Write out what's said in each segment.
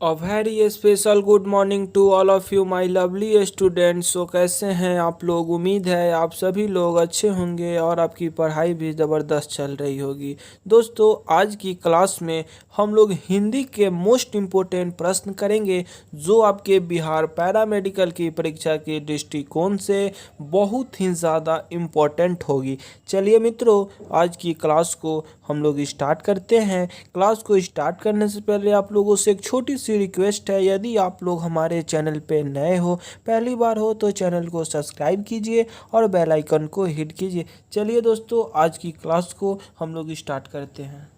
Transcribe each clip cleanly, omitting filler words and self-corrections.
A very special good morning to all of you my lovely students। सो कैसे हैं आप लोग। उम्मीद है आप सभी लोग अच्छे होंगे और आपकी पढ़ाई भी ज़बरदस्त चल रही होगी। दोस्तों आज की क्लास में हम लोग हिंदी के मोस्ट इम्पोर्टेंट प्रश्न करेंगे जो आपके बिहार पैरामेडिकल की परीक्षा के दृष्टिकोण से बहुत ही ज़्यादा इम्पोर्टेंट होगी। चलिए मित्रों आज की क्लास को हम लोग स्टार्ट करते हैं। क्लास को स्टार्ट करने से पहले आप लोगों से एक छोटी सी रिक्वेस्ट है, यदि आप लोग हमारे चैनल पे नए हो, पहली बार हो तो चैनल को सब्सक्राइब कीजिए और बेल आइकन को हिट कीजिए। चलिए दोस्तों आज की क्लास को हम लोग स्टार्ट करते हैं।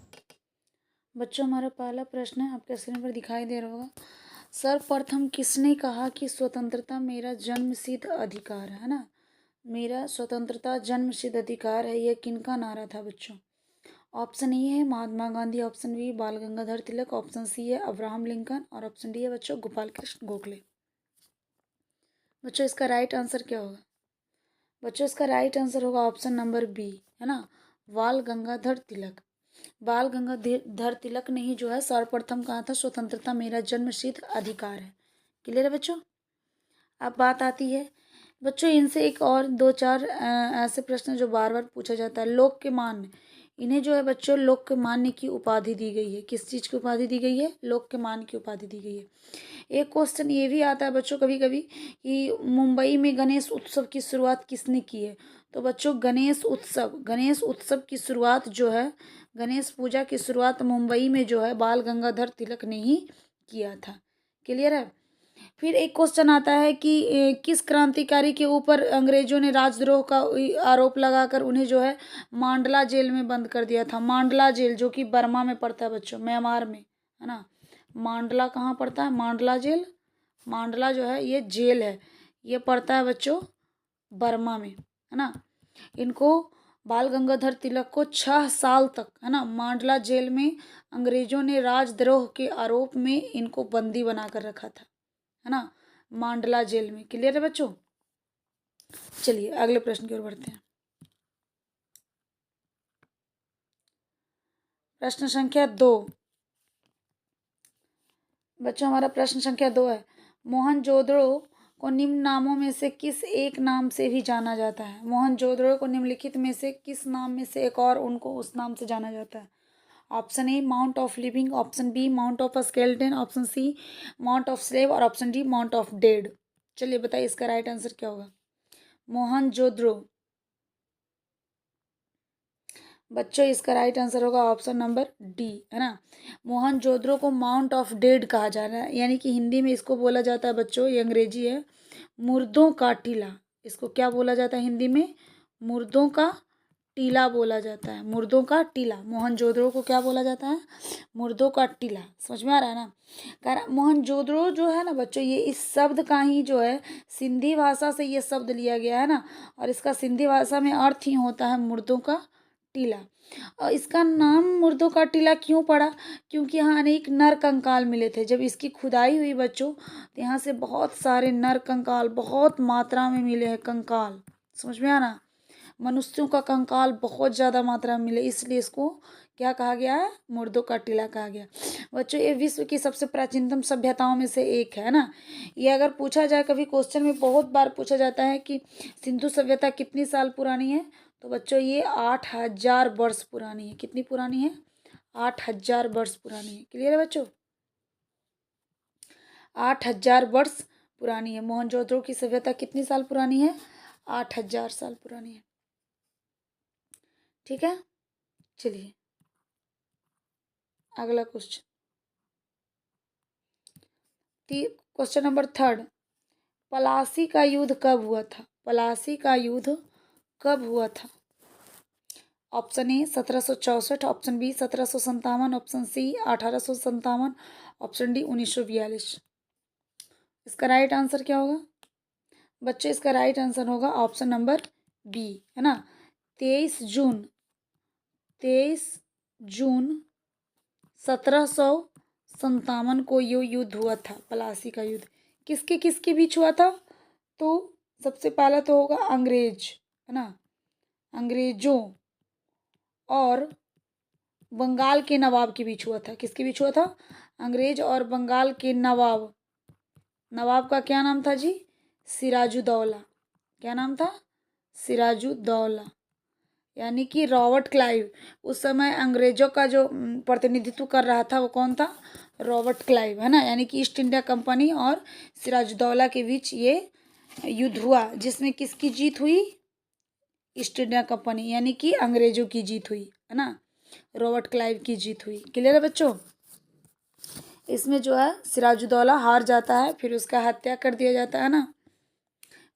बच्चों हमारा पहला प्रश्न है, आपके स्क्रीन पर दिखाई दे रहा होगा। सर्वप्रथम किसने कहा कि स्वतंत्रता मेरा जन्मसिद्ध अधिकार है ना। मेरा स्वतंत्रता जन्मसिद्ध अधिकार है, यह किनका नारा था बच्चों। ऑप्शन ए है महात्मा गांधी, ऑप्शन बी बाल गंगाधर तिलक, ऑप्शन सी है अब्राहम लिंकन और ऑप्शन डी है बच्चों गोपाल कृष्ण गोखले। बच्चों इसका राइट आंसर क्या होगा। बच्चों इसका राइट आंसर होगा ऑप्शन नंबर बी, है ना, बाल गंगाधर तिलक। बाल गंगाधर तिलक ने ही जो है सर्वप्रथम कहा था स्वतंत्रता मेरा जन्मसिद्ध अधिकार है। क्लियर है बच्चों। अब बात आती है बच्चों इनसे एक और दो चार ऐसे प्रश्न जो बार बार पूछा जाता है। लोक के मान्य, इन्हें जो है बच्चों लोक के मान्य की उपाधि दी गई है। किस चीज़ की उपाधि दी गई है। लोक के मान्य की उपाधि दी गई है। एक क्वेश्चन ये भी आता है बच्चों कभी कभी कि मुंबई में गणेश उत्सव की शुरुआत किसने की है। तो बच्चों गणेश उत्सव की शुरुआत जो है, गणेश पूजा की शुरुआत मुंबई में जो है बाल गंगाधर तिलक ने ही किया था। क्लियर है। फिर एक क्वेश्चन आता है कि किस क्रांतिकारी के ऊपर अंग्रेजों ने राजद्रोह का आरोप लगाकर उन्हें जो है मांडला जेल में बंद कर दिया था। मांडला जेल जो कि बर्मा में पड़ता है बच्चों, म्यांमार में, है ना। मांडला कहाँ पड़ता है, मांडला जेल। मांडला जो है ये जेल है, ये पड़ता है बच्चों बर्मा में, है ना। इनको बाल गंगाधर तिलक को 6 साल तक, है ना, मांडला जेल में अंग्रेजों ने राजद्रोह के आरोप में इनको बंदी बनाकर रखा था, है ना, मांडला जेल में। क्लियर है बच्चों। चलिए अगले प्रश्न की ओर बढ़ते हैं। प्रश्न संख्या 2। बच्चों हमारा प्रश्न संख्या 2 है, मोहनजोदड़ो को निम्न नामों में से किस एक नाम से भी जाना जाता है। मोहनजोदड़ो को निम्नलिखित में से किस नाम में से एक और उनको उस नाम से जाना जाता है। Option A mount of living, option B mount of skeleton, option C mount of slave और option D mount of dead. चलिए बताइए इसका राइट आंसर क्या होगा। मोहनजोदड़ो, बच्चों इसका राइट आंसर होगा ऑप्शन नंबर डी, है ना। मोहनजोदड़ो को माउंट ऑफ डेड कहा जा रहा है, यानी कि हिंदी में इसको बोला जाता है बच्चों, ये अंग्रेजी है, मुर्दों का टीला। इसको क्या बोला जाता है हिंदी में, मुर्दों का टीला बोला जाता है। मुर्दों का टीला, मोहनजोदड़ो को क्या बोला जाता है, मुर्दों का टीला। समझ में आ रहा है ना। कारण मोहनजोदड़ो जो है ना बच्चों, ये इस शब्द का ही जो है सिंधी भाषा से ये शब्द लिया गया है ना, और इसका सिंधी भाषा में अर्थ ही होता है मुर्दों का टीला। और इसका नाम मुर्दों का टीला क्यों पड़ा, क्योंकि यहाँ अनेक नर कंकाल मिले थे। जब इसकी खुदाई हुई बच्चों तो यहाँ से बहुत सारे नर कंकाल बहुत मात्रा में मिले हैं। कंकाल समझ में आना, मनुष्यों का कंकाल बहुत ज़्यादा मात्रा में मिले, इसलिए इसको क्या कहा गया है, मुर्दों का टीला कहा गया। बच्चों ये विश्व की सबसे प्राचीनतम सभ्यताओं में से एक है ना। ये अगर पूछा जाए कभी क्वेश्चन में, बहुत बार पूछा जाता है कि सिंधु सभ्यता कितनी साल पुरानी है, तो बच्चों ये 8,000 वर्ष पुरानी है। कितनी पुरानी है, 8,000 वर्ष पुरानी है। क्लियर है बच्चों, 8,000 वर्ष पुरानी है। मोहनजोदड़ो की सभ्यता कितनी साल पुरानी है, 8,000 साल पुरानी है। ठीक है। चलिए अगला क्वेश्चन, क्वेश्चन नंबर 3। पलासी का युद्ध कब हुआ था। पलासी का युद्ध कब हुआ था। Option A 1764, option B 1757, option C 1857, option D 1942। इसका राइट आंसर क्या होगा बच्चे, इसका राइट आंसर होगा ऑप्शन नंबर बी, है ना। 23 जून 1757 को ये युद्ध हुआ था, पलासी का युद्ध। किसके किसके बीच हुआ था, तो सबसे पहला तो होगा अंग्रेज, है ना, अंग्रेजों और बंगाल के नवाब के बीच हुआ था। किसके बीच हुआ था, अंग्रेज और बंगाल के नवाब, नवाब का क्या नाम था जी? सिराजुद्दौला। क्या नाम था? सिराजुद्दौला, यानी कि रॉबर्ट क्लाइव। उस समय अंग्रेजों का जो प्रतिनिधित्व कर रहा था वो कौन था? रॉबर्ट क्लाइव, है ना। यानी कि ईस्ट इंडिया कंपनी और सिराजुद्दौला के बीच ये युद्ध हुआ, जिसमें किसकी जीत हुई? ईस्ट इंडिया कंपनी यानी कि अंग्रेजों की जीत हुई, है ना। रॉबर्ट क्लाइव की जीत हुई। क्लियर है बच्चों? इसमें जो है सिराजुद्दौला हार जाता है, फिर उसका हत्या कर दिया जाता है ना।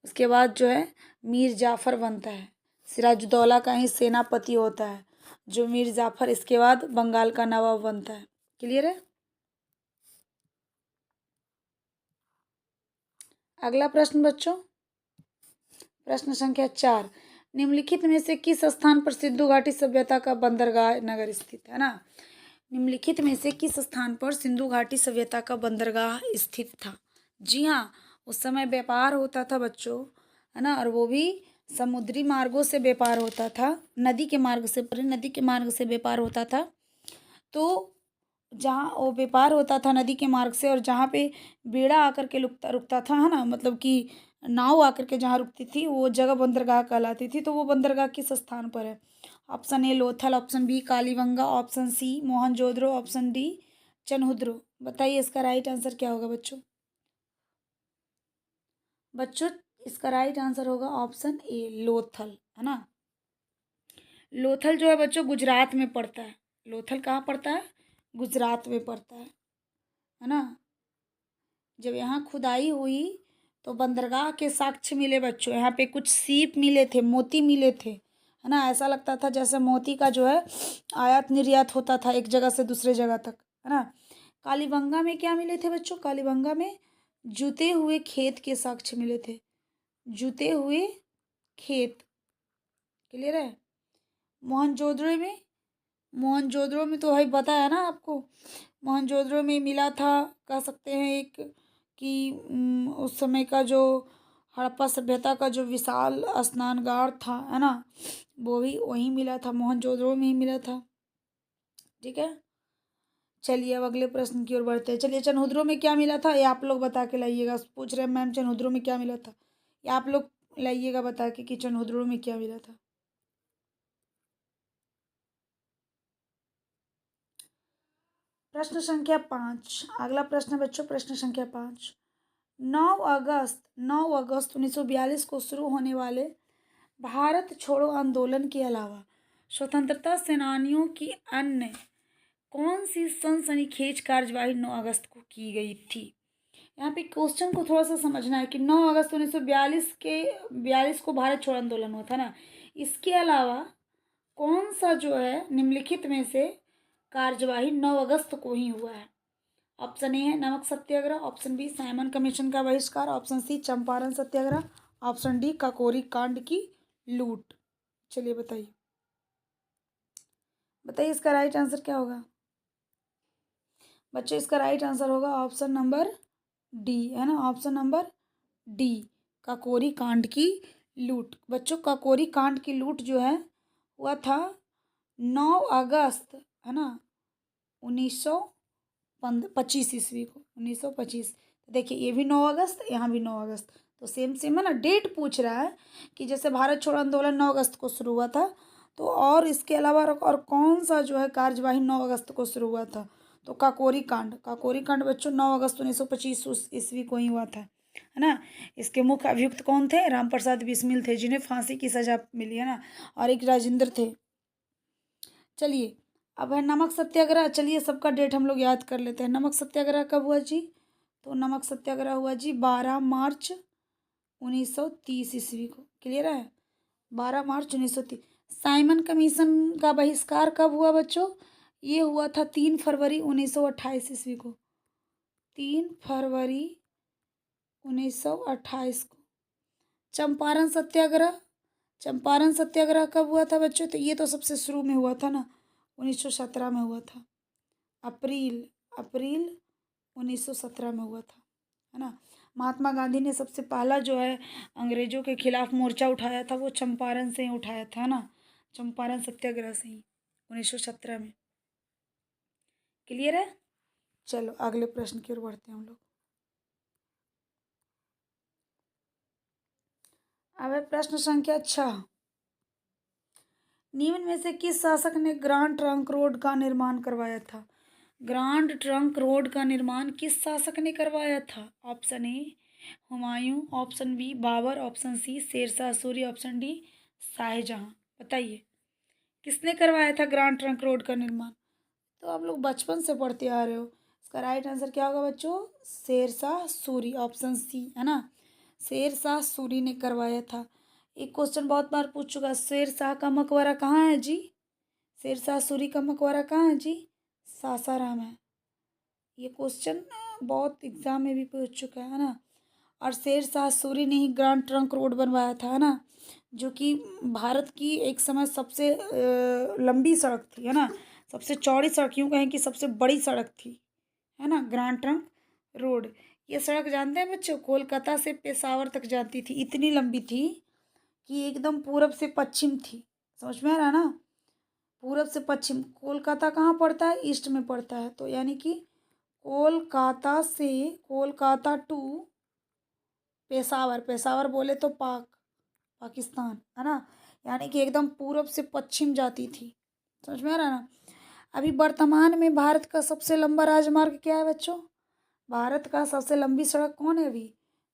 उसके बाद जो है मीर जाफर बनता है, सिराजुद्दौला का ही सेनापति होता है जो मीर जाफर, इसके बाद बंगाल का नवाब बनता है। क्लियर है? अगला प्रश्न बच्चों, प्रश्न संख्या 4, निम्नलिखित में से किस स्थान पर सिंधु घाटी सभ्यता का बंदरगाह नगर स्थित है ना। निम्नलिखित में से किस स्थान पर सिंधु घाटी सभ्यता का बंदरगाह स्थित था? जी हाँ, उस समय व्यापार होता था बच्चों, है ना, और वो भी समुद्री मार्गों से व्यापार होता था, नदी के मार्ग से, नदी के मार्ग से व्यापार होता था। तो जहाँ वो व्यापार होता था नदी के मार्ग से, और जहाँ पे बेड़ा आकर के रुकता रुकता था, है ना, मतलब कि नाव आकर के जहाँ रुकती थी वो जगह बंदरगाह कहलाती थी। तो वो बंदरगाह किस स्थान पर है? Option A Lothal, option B Kalibangan, option C Mohenjodaro, option D Chanhudaro. बताइए इसका राइट आंसर क्या होगा बच्चों? बच्चों इसका राइट आंसर होगा ऑप्शन ए लोथल, है ना। लोथल जो है बच्चों गुजरात में पड़ता है। लोथल कहाँ पड़ता है? गुजरात में पड़ता है ना। जब यहाँ खुदाई हुई तो बंदरगाह के साक्ष्य मिले बच्चों, यहाँ पे कुछ सीप मिले थे, मोती मिले थे, है ना। ऐसा लगता था जैसे मोती का जो है आयात निर्यात होता था एक जगह से दूसरे जगह तक, है ना। कालीबंगा में क्या मिले थे बच्चों? कालीबंगा में जुते हुए खेत के साक्ष्य मिले थे, जुते हुए खेत। क्लियर है? मोहनजोदड़ो में, मोहनजोदड़ो में तो भाई पता है ना आपको, मोहनजोदड़ो में मिला था, कह सकते हैं एक कि उस समय का जो हड़प्पा सभ्यता का जो विशाल स्नानगार था, है ना, वो भी वहीं मिला था, मोहनजोदड़ो में ही मिला था। ठीक है, चलिए अब अगले प्रश्न की ओर बढ़ते हैं। चलिए, चनहुद्रो में क्या मिला था ये आप लोग बता के लाइएगा। पूछ रहे हैं मैम चनहुद्रो में क्या मिला था, ये आप लोग लाइएगा बता के कि चनहुद्रो में क्या मिला था। प्रश्न संख्या 5, अगला प्रश्न बच्चों, प्रश्न संख्या 5, 9 अगस्त 1942 को शुरू होने वाले भारत छोड़ो आंदोलन के अलावा स्वतंत्रता सेनानियों की अन्य कौन सी सनसनीखेज कार्यवाही 9 अगस्त को की गई थी? यहाँ पे क्वेश्चन को थोड़ा सा समझना है कि 9 अगस्त 1942 को भारत छोड़ो आंदोलन हुआ था ना, इसके अलावा कौन सा जो है निम्नलिखित में से कार्यवाही 9 अगस्त को ही हुआ है? ऑप्शन ए है नमक सत्याग्रह, ऑप्शन बी साइमन कमीशन का बहिष्कार, ऑप्शन सी चंपारण सत्याग्रह, ऑप्शन डी काकोरी कांड की लूट। चलिए बताइए, बताइए इसका राइट आंसर क्या होगा बच्चों? इसका राइट आंसर होगा ऑप्शन नंबर डी, है ना, ऑप्शन नंबर डी, काकोरी कांड की लूट। बच्चों काकोरी कांड की लूट जो है हुआ था 9 अगस्त, है ना, 1925 ईस्वी को, 1925। देखिए ये भी 9 अगस्त, यहाँ भी 9 अगस्त, तो सेम सेम है ना। डेट पूछ रहा है कि जैसे भारत छोड़ो आंदोलन 9 अगस्त को शुरू हुआ था, तो और इसके अलावा और कौन सा जो है कार्यवाही 9 अगस्त को शुरू हुआ था? तो काकोरी कांड, काकोरी कांड बच्चों 9 अगस्त 1925 उस ईस्वी को ही हुआ था, है ना। इसके मुख्य अभियुक्त कौन थे? रामप्रसाद बिस्मिल थे, जिन्हें फांसी की सजा मिली, है ना, और एक राजेंद्र थे। चलिए अब है नमक सत्याग्रह। चलिए सबका डेट हम लोग याद कर लेते हैं। नमक सत्याग्रह कब हुआ जी? तो नमक सत्याग्रह हुआ जी 12 मार्च 1930 ईस्वी को। क्लियर है? 12 मार्च 1930। साइमन कमीशन का बहिष्कार कब हुआ बच्चों? ये हुआ था 3 फरवरी 1928 ईस्वी को, 3 फरवरी 1928 को। चंपारण सत्याग्रह, चंपारण सत्याग्रह कब हुआ था बच्चों? तो ये तो सबसे शुरू में हुआ था ना, 1917 में हुआ था, अप्रैल अप्रैल 1917 में हुआ था, है ना। महात्मा गांधी ने सबसे पहला जो है अंग्रेजों के खिलाफ मोर्चा उठाया था वो चंपारण से ही उठाया था ना, चंपारण सत्याग्रह से ही 1917 में। क्लियर है? चलो अगले प्रश्न की ओर बढ़ते हैं हम लोग। अब है प्रश्न संख्या 6। निम्न में से किस शासक ने ग्रांड ट्रंक रोड का निर्माण करवाया था? ग्रांड ट्रंक रोड का निर्माण किस शासक ने करवाया था? Option A Humayun, option B Babur, option C Sher Shah Suri, option D Shah Jahan. बताइए किसने करवाया था ग्रांड ट्रंक रोड का निर्माण? तो आप लोग बचपन से पढ़ते आ रहे हो। इसका राइट आंसर क्या होगा बच्चों? शेरशाह सूरी, ऑप्शन सी, है ना। शेरशाह सूरी ने करवाया था। एक क्वेश्चन बहुत बार पूछ चुका है, शेरशाह का मकबरा कहाँ है जी? शेरशाह सूरी का मकबरा कहाँ है जी? सासाराम है। ये क्वेश्चन बहुत एग्जाम में भी पूछ चुका है ना। और शेरशाह सूरी ने ही ग्रांड ट्रंक रोड बनवाया था, है ना, जो कि भारत की एक समय सबसे लंबी सड़क थी, है ना, सबसे चौड़ी सड़क, यूँ कहें कि सबसे बड़ी सड़क थी, है ना, ग्रांड ट्रंक रोड। ये सड़क जानते हैं बच्चों, कोलकाता से पेशावर तक जाती थी। इतनी लंबी थी कि एकदम पूरब से पश्चिम थी। समझ में आ रहा ना? पूरब से पश्चिम। कोलकाता कहाँ पड़ता है? ईस्ट में पड़ता है। तो यानी कि कोलकाता से, कोलकाता टू पेशावर, पेशावर बोले तो पाकिस्तान, है ना, यानी कि एकदम पूरब से पश्चिम जाती थी। समझ में आ रहा ना? अभी वर्तमान में भारत का सबसे लंबा राजमार्ग क्या है बच्चों? भारत का सबसे लंबी सड़क कौन है अभी?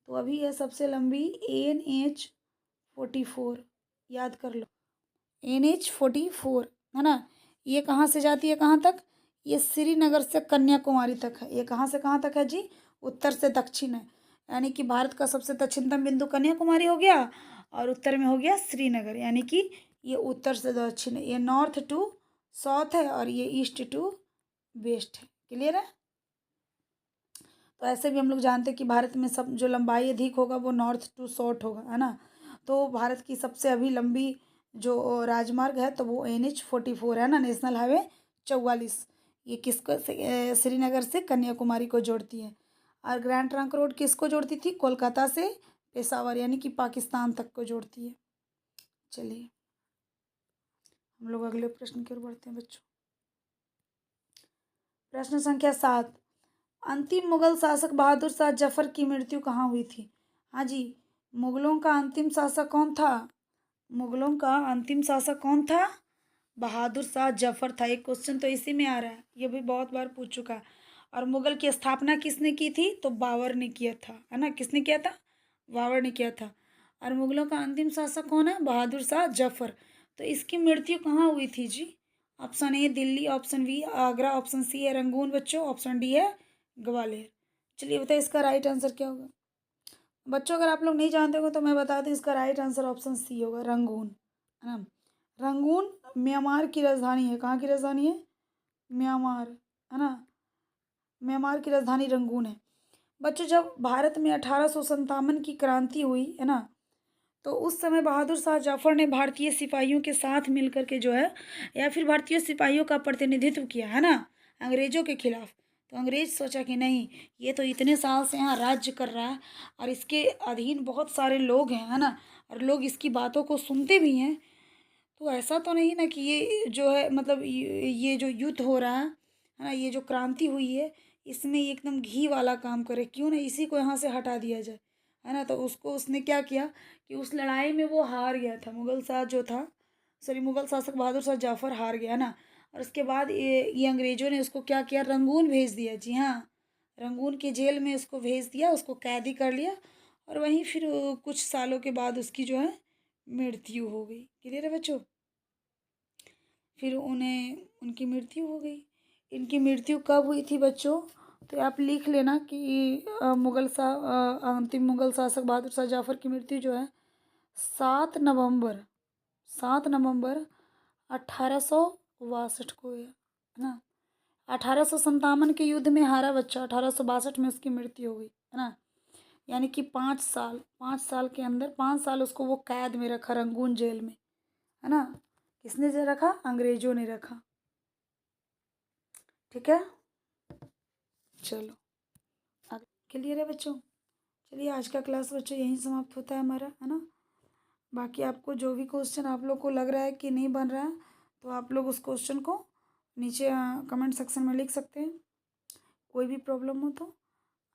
तो अभी है सबसे लंबी NH 44। याद कर लो, NH 44, है ना। ये कहाँ से जाती है कहाँ तक? ये श्रीनगर से कन्याकुमारी तक है। ये कहाँ से कहाँ तक है जी? उत्तर से दक्षिण है। यानी कि भारत का सबसे दक्षिणतम बिंदु कन्याकुमारी हो गया और उत्तर में हो गया श्रीनगर। यानी कि ये उत्तर से दक्षिण है, ये नॉर्थ टू साउथ है और ये ईस्ट टू वेस्ट है। क्लियर है? तो ऐसे भी हम लोग जानते हैं कि भारत में सब जो लंबाई अधिक होगा वो नॉर्थ टू साउथ होगा, है ना। तो भारत की सबसे अभी लंबी जो राजमार्ग है तो वो NH 44 है ना, नेशनल हाईवे 44। ये किसको श्रीनगर से कन्याकुमारी को जोड़ती है। और ग्रैंड ट्रंक रोड किसको जोड़ती थी? कोलकाता से पेशावर, यानी कि पाकिस्तान तक को जोड़ती है। चलिए हम लोग अगले प्रश्न की ओर बढ़ते हैं बच्चों। प्रश्न संख्या 7। अंतिम मुगल शासक बहादुर शाह जफर की मृत्यु कहाँ हुई थी? हाँ जी, मुगलों का अंतिम शासक कौन था? मुगलों का अंतिम शासक कौन था? बहादुर शाह जफर था। एक क्वेश्चन तो इसी में आ रहा है, ये भी बहुत बार पूछ चुका है। और मुगल की स्थापना किसने की थी? तो बाबर ने किया था, है ना। किसने किया था? बाबर ने किया था। और मुगलों का अंतिम शासक कौन है? बहादुर शाह जफर। तो इसकी मृत्यु कहाँ हुई थी जी? Option A Delhi, option B Agra, option C है रंगून बच्चों, ऑप्शन डी है ग्वालियर। चलिए बताइए इसका राइट आंसर क्या होगा बच्चों? अगर आप लोग नहीं जानते हो तो मैं बता दूं, इसका राइट आंसर ऑप्शन सी होगा, रंगून, है ना। रंगून म्यांमार की राजधानी है। कहाँ की राजधानी है? म्यांमार, है ना। म्यांमार की राजधानी रंगून है। बच्चों जब भारत में 1857 की क्रांति हुई, है ना, तो उस समय बहादुर शाह जफर ने भारतीय सिपाहियों के साथ मिलकर के जो है, या फिर भारतीय सिपाहियों का प्रतिनिधित्व किया, है ना, अंग्रेजों के खिलाफ। तो अंग्रेज सोचा कि नहीं, ये तो इतने साल से यहाँ राज्य कर रहा है और इसके अधीन बहुत सारे लोग हैं, है ना, और लोग इसकी बातों को सुनते भी हैं। तो ऐसा तो नहीं ना कि ये जो है, मतलब ये जो युद्ध हो रहा है ना, ये जो क्रांति हुई है, इसमें ये एकदम घी वाला काम करे, क्यों ना इसी को यहाँ से हटा दिया जाए, है ना। तो उसको उसने क्या किया कि उस लड़ाई में वो हार गया था। मुगल शाह जो था, सॉरी, मुगल शासक बहादुर शाह जाफर हार गया ना। और उसके बाद ये अंग्रेजों ने उसको क्या किया? रंगून भेज दिया। जी हाँ, रंगून की जेल में उसको भेज दिया, उसको कैदी कर लिया। और वहीं फिर कुछ सालों के बाद उसकी जो है मृत्यु हो गई। क्लियर है बच्चों? फिर उन्हें उनकी मृत्यु हो गई। इनकी मृत्यु कब हुई थी बच्चों? तो आप लिख लेना कि अंतिम मुगल शासक बहादुर शाह जाफर की मृत्यु जो है 7 नवंबर, 7 नवंबर 1862 को है ना। 1857 के युद्ध में हारा बच्चा, 1862 में उसकी मृत्यु हो गई, है ना। यानी कि 5 साल, 5 साल के अंदर 5 साल उसको वो कैद में रखा, रंगून जेल में, है ना। किसने जे रखा? अंग्रेजों ने रखा। ठीक है, चलो क्लियर है बच्चों? चलिए आज का क्लास बच्चों यहीं समाप्त होता है हमारा, है ना। बाकी आपको जो भी क्वेश्चन आप लोग को लग रहा है कि नहीं बन रहा है, तो आप लोग उस क्वेश्चन को नीचे कमेंट सेक्शन में लिख सकते हैं। कोई भी प्रॉब्लम हो तो।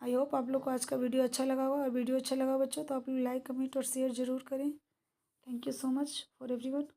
आई होप आप लोग को आज का वीडियो अच्छा लगा होगा, और वीडियो अच्छा लगा बच्चों तो आप लोग लाइक कमेंट और शेयर ज़रूर करें। Thank you so much for everyone.